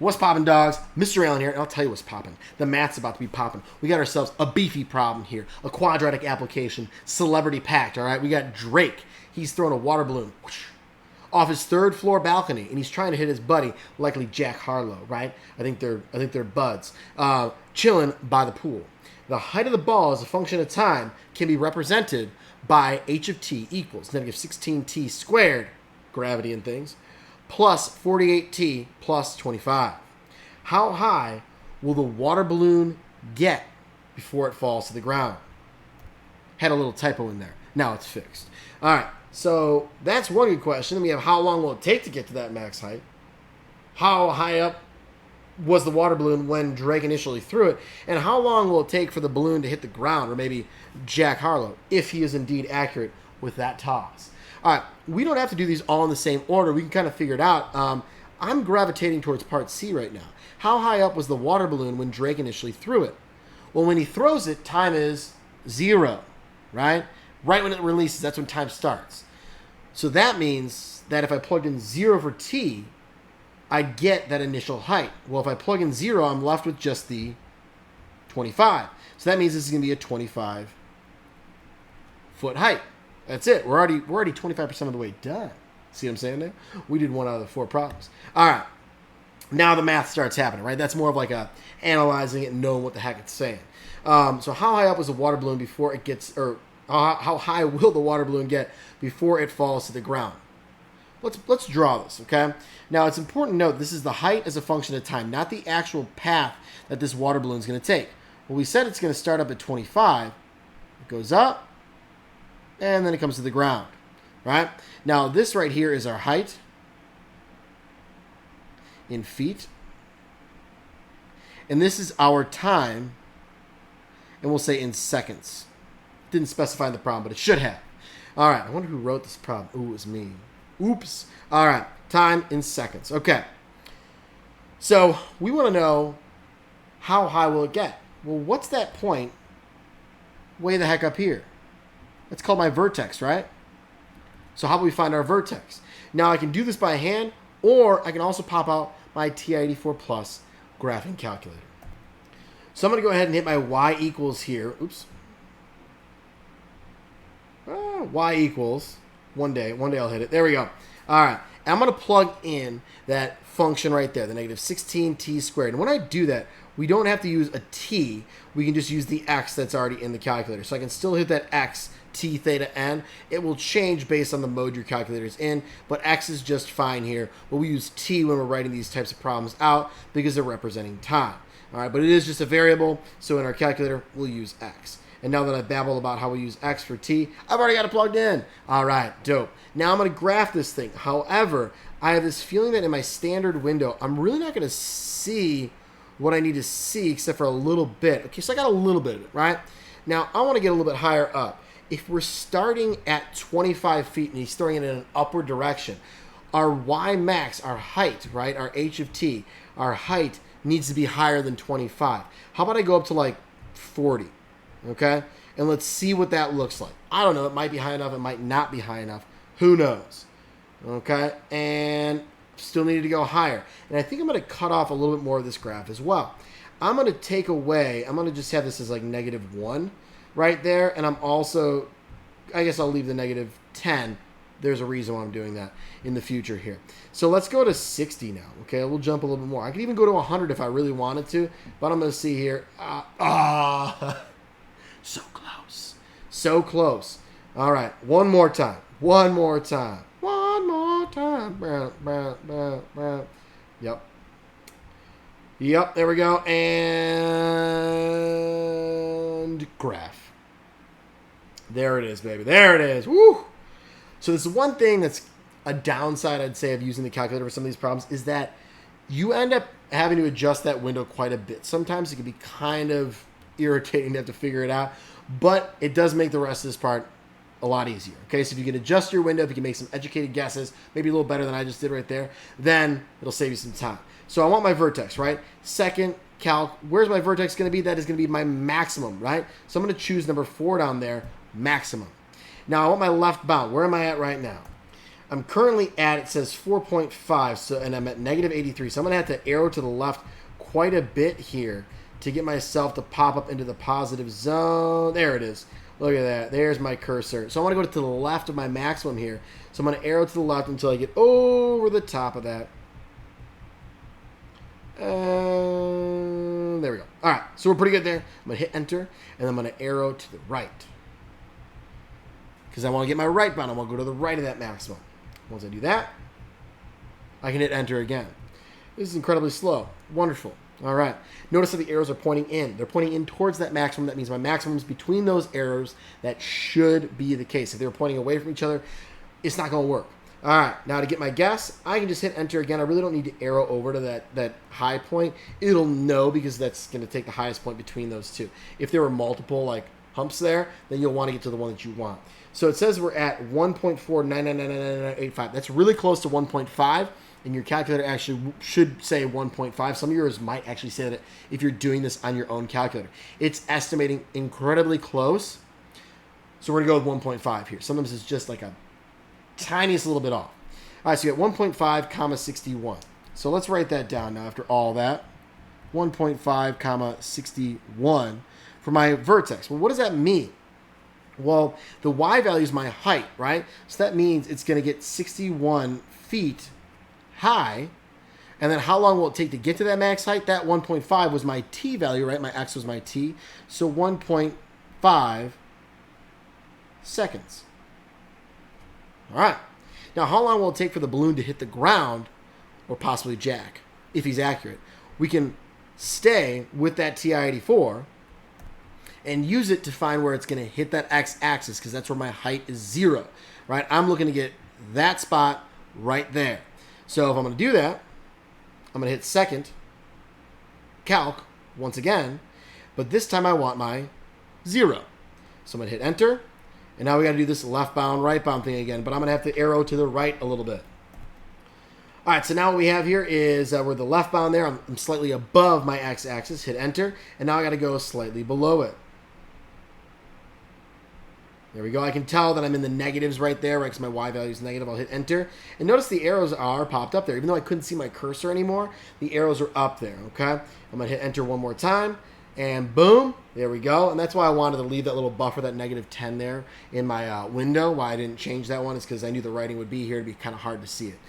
What's poppin', dogs? Mr. Allen here, and I'll tell you what's poppin'. The math's about to be poppin'. We got ourselves a beefy problem here. A quadratic application, celebrity packed, all right? We got Drake. He's throwing a water balloon whoosh, off his third floor balcony, and he's trying to hit his buddy, likely Jack Harlow, right? I think they're buds, chilling by the pool. The height of the ball as a function of time can be represented by h of t equals negative 16t squared, gravity and things, plus 48t plus 25. How high will the water balloon get before it falls to the ground? Had a little typo in there. Now it's fixed. All right, so that's one good question. Then we have how long will it take to get to that max height? How high up was the water balloon when Drake initially threw it? And how long will it take for the balloon to hit the ground, or maybe Jack Harlow, if he is indeed accurate with that toss? All right, we don't have to do these all in the same order. We can kind of figure it out. I'm gravitating towards part C right now. How high up was the water balloon when Drake initially threw it? Well, when he throws it, time is 0, right? Right when it releases, that's when time starts. So that means that if I plugged in 0 for t, I get that initial height. Well, if I plug in 0, I'm left with just the 25. So that means this is going to be a 25-foot height. That's it. We're already 25% of the way done. See what I'm saying there? We did 1 out of the 4 problems. All right. Now the math starts happening, right? That's more of like a analyzing it and knowing what the heck it's saying. So how high up is the water balloon before it gets, or how high will the water balloon get before it falls to the ground? Let's draw this, okay? Now, it's important to note this is the height as a function of time, not the actual path that this water balloon is going to take. Well, we said it's going to start up at 25. It goes up, and then it comes to the ground, right? Now, this right here is our height in feet. And this is our time, and we'll say in seconds. Didn't specify in the problem, but it should have. All right, I wonder who wrote this problem. Ooh, it was me. Oops. All right, time in seconds. Okay. So we want to know how high will it get? Well, what's that point way the heck up here? That's called my vertex, right? So how do we find our vertex? Now I can do this by hand, or I can also pop out my TI-84 Plus graphing calculator. So I'm going to go ahead and hit my y equals here. Oops. Y equals. One day I'll hit it. There we go. All right. I'm going to plug in that function right there, the negative 16t squared. And when I do that, we don't have to use a t. We can just use the x that's already in the calculator. So I can still hit that x, t theta n. It will change based on the mode your calculator is in, but x is just fine here. But we use t when we're writing these types of problems out because they're representing time. All right, but it is just a variable, so in our calculator, we'll use x. And now that I've babbled about how we use x for t, I've already got it plugged in. All right, dope. Now I'm going to graph this thing. However, I have this feeling that in my standard window, I'm really not going to see what I need to see except for a little bit. Okay, so I got a little bit of it, right? Now, I want to get a little bit higher up. If we're starting at 25 feet and he's throwing it in an upward direction, our y max, our height, right, our h of t, our height needs to be higher than 25. How about I go up to like 40? Okay, and let's see what that looks like. I don't know. It might be high enough. It might not be high enough. Who knows? Okay, and still needed to go higher. And I think I'm going to cut off a little bit more of this graph as well. I'm going to take away, I'm going to just have this as like -1 right there. And I'm also, I guess I'll leave the -10. There's a reason why I'm doing that in the future here. So let's go to 60 now. Okay, we'll jump a little bit more. I could even go to 100 if I really wanted to, but I'm going to see here. So close. So close. All right. One more time. One more time. One more time. Yep. Yep. There we go. And graph. There it is, baby. There it is. Woo! So this is one thing that's a downside, I'd say, of using the calculator for some of these problems is that you end up having to adjust that window quite a bit. Sometimes it can be kind of irritating to have to figure it out, but it does make the rest of this part a lot easier. Okay, so if you can adjust your window, if you can make some educated guesses, maybe a little better than I just did right there, then it'll save you some time. So I want my vertex, right? Second calc, where's my vertex going to be? That is going to be my maximum, right? So I'm going to choose number 4 down there, maximum. Now I want my left bound. Where am I at right now? I'm currently at, it says 4.5, so, and I'm at negative 83. So I'm going to have to arrow to the left quite a bit here to get myself to pop up into the positive zone. There it is. Look at that. There's my cursor. So I want to go to the left of my maximum here. So I'm going to arrow to the left until I get over the top of that. There we go. All right, so we're pretty good there. I'm going to hit enter, and I'm going to arrow to the right. Because I want to get my right bound. I want to go to the right of that maximum. Once I do that, I can hit enter again. This is incredibly slow. Wonderful. All right. Notice that the arrows are pointing in. They're pointing in towards that maximum. That means my maximum is between those arrows. That should be the case. If they were pointing away from each other, it's not going to work. All right. Now to get my guess, I can just hit enter again. I really don't need to arrow over to that high point. It'll know because that's going to take the highest point between those two. If there were multiple like humps there, then you'll want to get to the one that you want. So it says we're at 1.4999985. That's really close to 1.5, and your calculator actually should say 1.5. Some of yours might actually say that if you're doing this on your own calculator. It's estimating incredibly close, so we're going to go with 1.5 here. Sometimes it's just like a tiniest little bit off. All right, so you got 1.5, comma 61. So let's write that down now after all that. 1.5, comma 61 for my vertex. Well, what does that mean? Well, the y value is my height, right? So that means it's going to get 61 feet high. And then how long will it take to get to that max height? That 1.5 was my t value, right? My x was my t. So 1.5 seconds. All right. Now, how long will it take for the balloon to hit the ground or possibly jack, if he's accurate? We can stay with that TI-84 and use it to find where it's going to hit that x-axis because that's where my height is 0, right? I'm looking to get that spot right there. So if I'm going to do that, I'm going to hit second, calc, once again, but this time I want my 0. So I'm going to hit enter, and now we got to do this left bound, right bound thing again, but I'm going to have to arrow to the right a little bit. All right, so now what we have here is we're the left bound there. I'm slightly above my x-axis, hit enter, and now I got to go slightly below it. There we go. I can tell that I'm in the negatives right there, right? Because my y value is negative. I'll hit enter. And notice the arrows are popped up there. Even though I couldn't see my cursor anymore, the arrows are up there, okay? I'm going to hit enter one more time. And boom, there we go. And that's why I wanted to leave that little buffer, that negative 10 there in my window. Why I didn't change that one is because I knew the writing would be here. It'd be kind of hard to see it.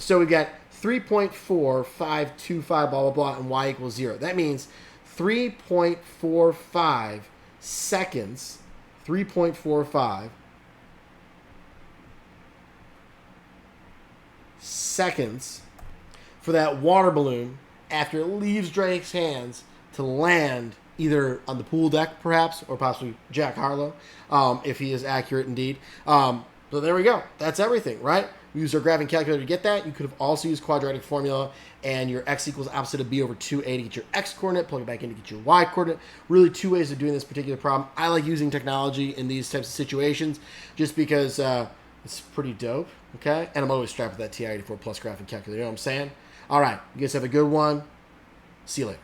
So we got 3.4525, blah, blah, blah, and y equals 0. That means 3.45 seconds... 3.45 seconds for that water balloon after it leaves Drake's hands to land either on the pool deck, perhaps, or possibly Jack Harlow, if he is accurate indeed. So there we go. That's everything, right? We used our graphing calculator to get that. You could have also used quadratic formula and your x equals opposite of b over 2a to get your x coordinate, plug it back in to get your y coordinate. Really two ways of doing this particular problem. I like using technology in these types of situations just because it's pretty dope, okay? And I'm always strapped with that TI-84 Plus graphing calculator, you know what I'm saying? All right, you guys have a good one. See you later.